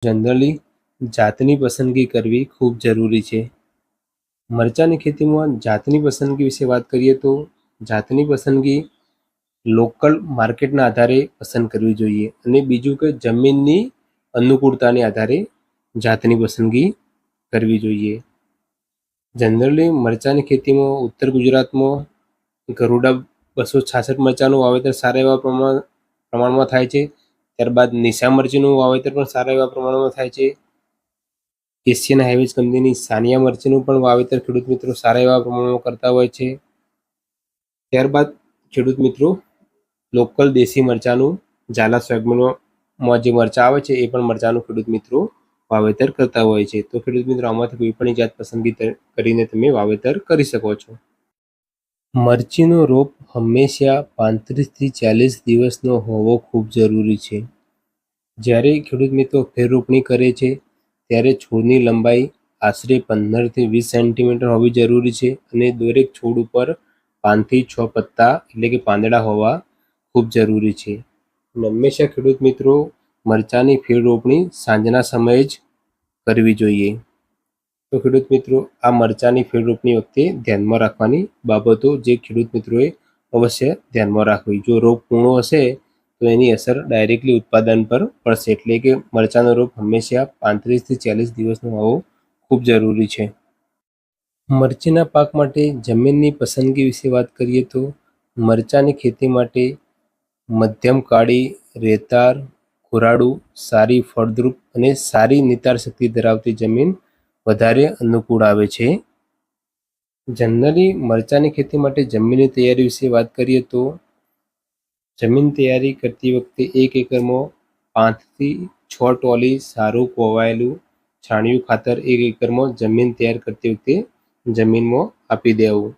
Generally જાતની પસંદગી કરવી ખૂબ જરૂરી છે. મરચાની ખેતીમાં જાતની પસંદગી વિશે વાત કરીએ તો જાતની પસંદગી લોકલ માર્કેટના આધારે પસંદ કરવી જોઈએ અને બીજું કે જમીનની અનુકૂળતાને આધારે જાતની પસંદગી કરવી જોઈએ. જનરલી મરચાની ખેતીમાં ઉત્તર ગુજરાતમાં ગરુડા 266 મરચાનું વાવેતર સારા એવા પ્રમાણમાં થાય છે. ત્યારબાદ નિશા મરચીનું વાવેતર પણ સારા એવા પ્રમાણમાં થાય છે. એશિયન હાઇવેજ કંપનીની સાનિયા મરચીનું પણ વાવેતર ખેડૂત મિત્રો સારા એવા પ્રમાણમાં કરતા હોય છે. ત્યારબાદ ખેડૂત મિત્રો લોકલ દેશી મરચાનું ઝાલા સેગમેન્ટમાં જે મરચા આવે છે એ પણ મરચાનું ખેડૂત મિત્રો વાવેતર કરતા હોય છે. તો ખેડૂત મિત્રો આમાંથી કોઈ પણ જાત પસંદગી કરીને તમે વાવેતર કરી શકો છો. મરચીનો રોપ હંમેશા 35 થી 40 દિવસનો હોવો ખૂબ જરૂરી છે. જ્યારે ખેડૂત મિત્રો ફેર રોપણી કરે છે ત્યારે છોડની લંબાઈ આશરે 15 થી 20 સેન્ટીમીટર હોવી જરૂરી છે અને દરેક છોડ ઉપર 5 થી 6 પત્તા એટલે કે પાંદડા હોવા ખૂબ જરૂરી છે. હંમેશા ખેડૂત મિત્રો મરચાની ફેર રોપણી સાંજના સમયે જ કરવી જોઈએ. તો ખેડૂત મિત્રો આ મરચાની ફેર રોપણી વખતે ધ્યાનમાં રાખવાની બાબતો જે ખેડૂત મિત્રોએ અવશ્ય ધ્યાનમાં રાખવી. જો રોપ પૂર્ણ હશે તો એની અસર ડાયરેક્ટલી ઉત્પાદન પર પડશે. એટલે કે મરચાનો રોપ હંમેશા 35 થી 40 દિવસનો હોવો ખૂબ જરૂરી છે. મરચીના પાક માટે જમીનની પસંદગી વિશે વાત કરીએ તો મરચાની ખેતી માટે મધ્યમ કાળી, રેતાળ, કોરાડુ, સારી ફળદ્રુપ અને સારી નિતાર શક્તિ ધરાવતી જમીન વધારે અનુકૂળ આવે છે. જનરલી મરચાની ખેતી માટે જમીનની તૈયારી વિશે વાત કરીએ તો જમીન તૈયારી કરતી વખતે 1 એકરમાં 5 થી 6 ટોલી સારું કોવાયેલું છાણિયું ખાતર 1 એકરમાં જમીન તૈયાર કરતી વખતે જમીનમાં આપી દેવું.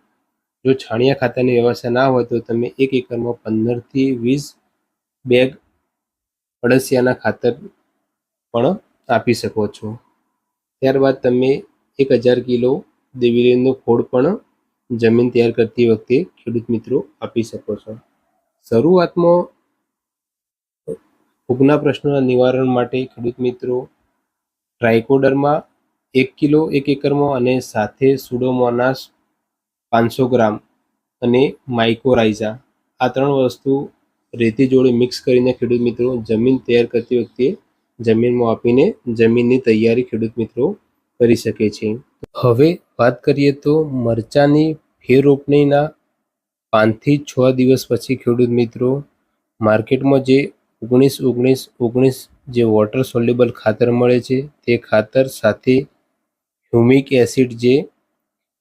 જો છાણિયા ખાતરની વ્યવસ્થા ના હોય તો તમે 1 એકરમાં 15 થી 20 બેગ અળસિયાના ખાતર પણ આપી શકો છો. ત્યારબાદ તમે 1000 કિલો દિવેલીનો ખોળ પણ જમીન તૈયાર કરતી વખતે ખેડૂત મિત્રો આપી શકો છો. શરૂઆતમાં ફૂગના પ્રશ્નોના નિવારણ માટે ખેડૂત મિત્રો ટ્રાઇકોડર્મા 1 કિલો 1 એકરમાં અને સાથે સુડોમોનાસ 500 ગ્રામ અને માઇકોરાઇઝા આ 3 વસ્તુ રેતી જોડે મિક્સ કરીને ખેડૂત મિત્રો જમીન તૈયાર કરતી વખતે જમીનમાં આપીને જમીનની તૈયારી ખેડૂત મિત્રો કરી શકે છે. હવે વાત કરીએ તો મરચાની ફેર રોપણીના 5 થી 6 દિવસ પછી ખેડૂત મિત્રો માર્કેટમાં જે 19-19-19 જે વોટર સોલ્યુબલ ખાતર મળે છે તે ખાતર સાથે હ્યુમિક એસિડ જે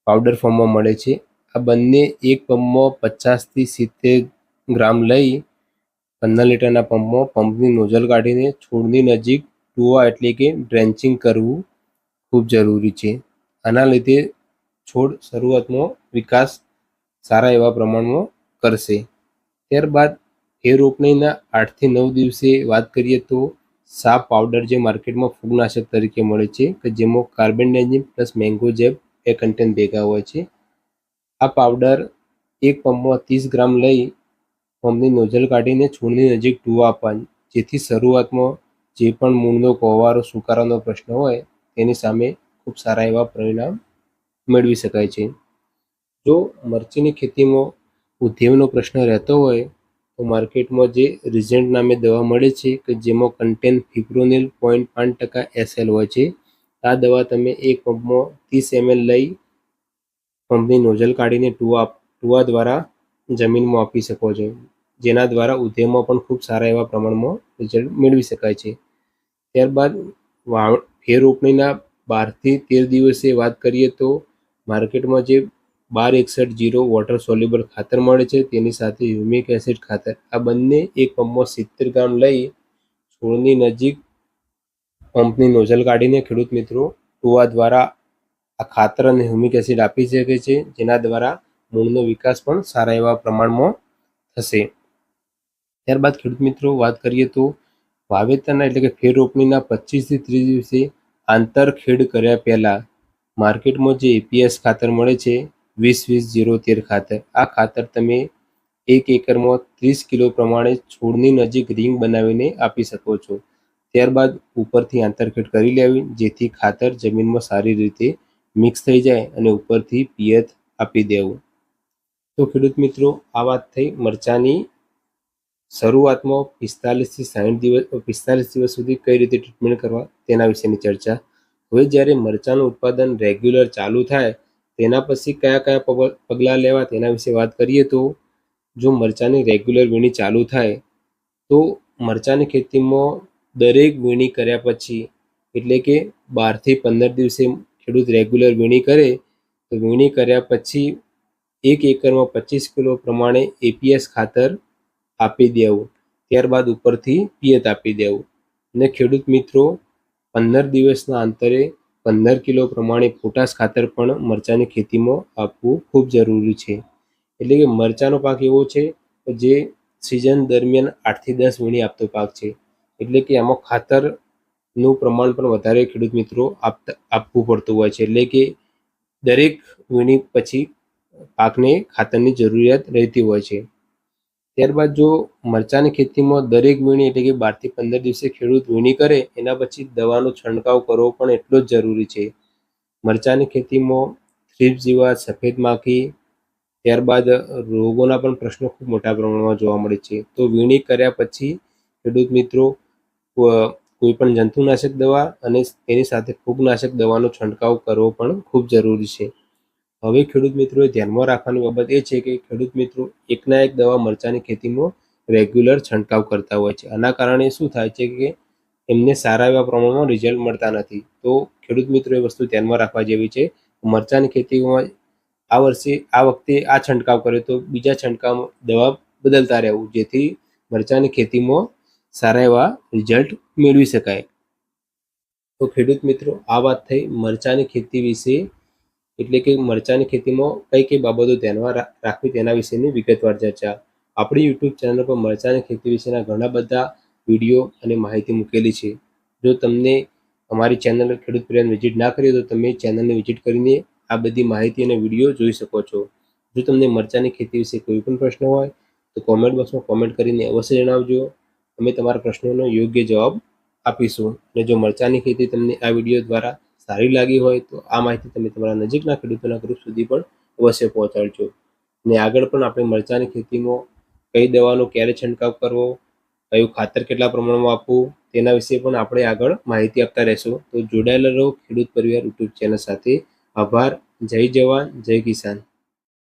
પાવડર ફોર્મમાં મળે છે આ બંને એક પંપમાં 50 થી 70 ગ્રામ લઈ 15 લીટરના પંપની નોઝલ કાઢીને છોડની નજીક ટુવા એટલે કે ડ્રેન્ચિંગ કરવું ખૂબ જરૂરી છે. આના લીધે છોડ શરૂઆતમાં વિકાસ સારા એવા પ્રમાણમાં કરશે. ત્યારબાદ ફેર રોપણીના 8 થી 9 દિવસે વાત કરીએ તો સાપ પાવડર જે માર્કેટમાં ફૂગનાશક તરીકે મળે છે કે જેમાં કાર્બેન્ડાઝિમ પ્લસ મેંગોઝેબ એ કન્ટેન્ટ ભેગા હોય છે. આ પાવડર એક પંપમાં 30 ગ્રામ લઈ પંપની નોઝલ કાઢીને છોડની નજીક ટુવા આપવાની જેથી શરૂઆતમાં જે પણ મૂળનો કોવારો સુકારાનો પ્રશ્ન હોય તેની સામે ખૂબ સારા એવા પરિણામ મેળવી શકાય છે. જો મરચીની ખેતીમાં ઉધેવનો પ્રશ્ન રહેતો હોય તો માર્કેટમાં જે રિઝન્ટ નામે દવા મળે છે કે જેમાં કન્ટેન ફિપ્રોનિલ 0.5% SL હોય છે. આ દવા તમે એક પંપમાં 30 ml લઈ પંપની નોઝલ કાઢીને ટુવા દ્વારા જમીનમાં આપી શકો છો જેના દ્વારા ઉધેવમાં પણ ખૂબ સારા એવા પ્રમાણમાં રિઝલ્ટ મેળવી શકાય છે. ત્યારબાદ ફેર રોપણીના 12 થી 13 દિવસે વાત કરીએ તો માર્કેટમાં જે 1261 વોટર સોલ્યુબલ ખાતર મળે છે તેની સાથે હ્યુમિક એસિડ ખાતર આ બંને એક પંપમાં 70 ગ્રામ લઈ છોડની નજીક પંપની નોઝલ કાઢીને ખેડૂત મિત્રો ટુવા દ્વારા આ ખાતર અને હ્યુમિક એસિડ આપી શકે છે જેના દ્વારા મૂળનો વિકાસ પણ સારા એવા પ્રમાણમાં થશે. ત્યારબાદ ખેડૂત મિત્રો વાત કરીએ તો વાવેતરના એટલે કે ફેર રોપણીના 25 થી 30 દિવસે આંતરખેડ કર્યા પહેલા માર્કેટમાં જે APS ખાતર મળે છે 20-20-0-13 ખાતર આ ખાતર તમે 1 એકરમાં 30 કિલો પ્રમાણે છોડની નજીક રિંગ બનાવીને આપી શકો છો. ત્યારબાદ ઉપરથી આંતરખેડ કરી લેવી, જેથી ખાતર જમીનમાં સારી રીતે મિક્સ થઈ જાય અને ઉપરથી પિયત આપી દેવું. તો ખેડૂત મિત્રો, આ વાત થઈ મરચાની શરૂઆતમાં 45 દિવસ સુધી કઈ રીતે ટ્રીટમેન્ટ કરવા તેના વિશેની ચર્ચા. હવે જ્યારે મરચાનું ઉત્પાદન રેગ્યુલર ચાલુ થાય તેના પછી કયા કયા પગલાં લેવા તેના વિશે વાત કરીએ. તો જો મરચાની રેગ્યુલર વીણી ચાલુ થાય તો મરચાની ખેતીમાં દરેક વીણી કર્યા પછી, એટલે કે 12 થી 15 દિવસે ખેડૂત રેગ્યુલર વીણી કરે તો વીણી કર્યા પછી 1 એકરમાં 25 કિલો પ્રમાણે એપીએસ ખાતર આપી દેવું. ત્યારબાદ ઉપરથી પિયત આપી દેવું. અને ખેડૂત મિત્રો, 15 દિવસના અંતરે 15 કિલો પ્રમાણે પોટાશ ખાતર પણ મરચાની ખેતીમાં આપવું ખૂબ જરૂરી છે. એટલે કે મરચાનો પાક એવો છે જે સિઝન દરમિયાન 8 થી 10 વીણી આપતો પાક છે. એટલે કે આમાં ખાતરનું પ્રમાણ પણ વધારે ખેડૂત મિત્રો આપવું પડતું હોય છે. એટલે કે દરેક વીણી પછી પાકને ખાતરની જરૂરિયાત રહેતી હોય છે. ત્યારબાદ જો મરચાની ખેતીમાં દરેક વીણી એટલે કે 12 થી 15 દિવસે ખેડૂત વીણી કરે એના પછી દવાનો છંટકાવ કરવો પણ એટલો જ જરૂરી છે. મરચાની ખેતીમાં થ્રીપ્સ જીવાત, સફેદ માખી, ત્યારબાદ રોગોના પણ પ્રશ્નો ખૂબ મોટા પ્રમાણમાં જોવા મળે છે. તો વીણી કર્યા પછી ખેડૂત મિત્રો કોઈ પણ જંતુનાશક દવા અને તેની સાથે ફૂગનાશક દવાનો છંટકાવ કરવો પણ ખૂબ જરૂરી છે. હવે ખેડૂત મિત્રોએ ધ્યાનમાં રાખવાની બાબત એ છે કે ખેડૂત મિત્રો એકના એક દવા મરચાની ખેતીમાં રેગ્યુલર છંટકાવ કરતા હોય છે. આના કારણે શું થાય છે કે એમને સારા એવા પ્રમાણમાં રિઝલ્ટ મળતા નથી. તો ખેડૂત મિત્રો એ વસ્તુ ધ્યાનમાં રાખવા જેવી છે. મરચાની ખેતીમાં આ વખતે આ છંટકાવ કર્યો તો બીજા છંટકાવમાં દવા બદલતા રહેવું, જેથી મરચાની ખેતીમાં સારા એવા રિઝલ્ટ મેળવી શકાય. તો ખેડૂત મિત્રો, આ વાત થઈ મરચાની ખેતી વિશે. એટલે કે મરચાની ખેતીમાં કઈ કઈ બાબતો ધ્યાનમાં રાખવી તેના વિશેની વિગતવાર ચર્ચા. આપણી યુટ્યુબ ચેનલ પર મરચાની ખેતી વિશેના ઘણા બધા વિડીયો અને માહિતી મૂકેલી છે. જો તમને અમારી ચેનલ ખેડૂત પ્રિયાને વિઝિટ ના કરી તો તમે ચેનલને વિઝિટ કરીને આ બધી માહિતી અને વિડીયો જોઈ શકો છો. જો તમને મરચાની ખેતી વિશે કોઈ પણ પ્રશ્ન હોય તો કોમેન્ટ બોક્સમાં કોમેન્ટ કરીને અવશ્ય જણાવજો. અમે તમારા પ્રશ્નોનો યોગ્ય જવાબ આપીશું. અને જો મરચાની ખેતી તમને આ વિડીયો દ્વારા સારી લાગી હોય તો આ માહિતી તમે તમારા નજીકના ખેડૂતોના ગ્રુપ સુધી પણ અવશ્ય પહોંચાડજો. અને આગળ પણ આપણે મરચાની ખેતીમાં કઈ દવાનો ક્યારે છંટકાવ કરવો, કયું ખાતર કેટલા પ્રમાણમાં આપવું તેના વિશે પણ આપણે આગળ માહિતી આપતા રહેશું. તો જોડાયેલા રહો ખેડૂત પરિવાર યુટ્યુબ ચેનલ સાથે. આભાર. જય જવાન, જય કિસાન.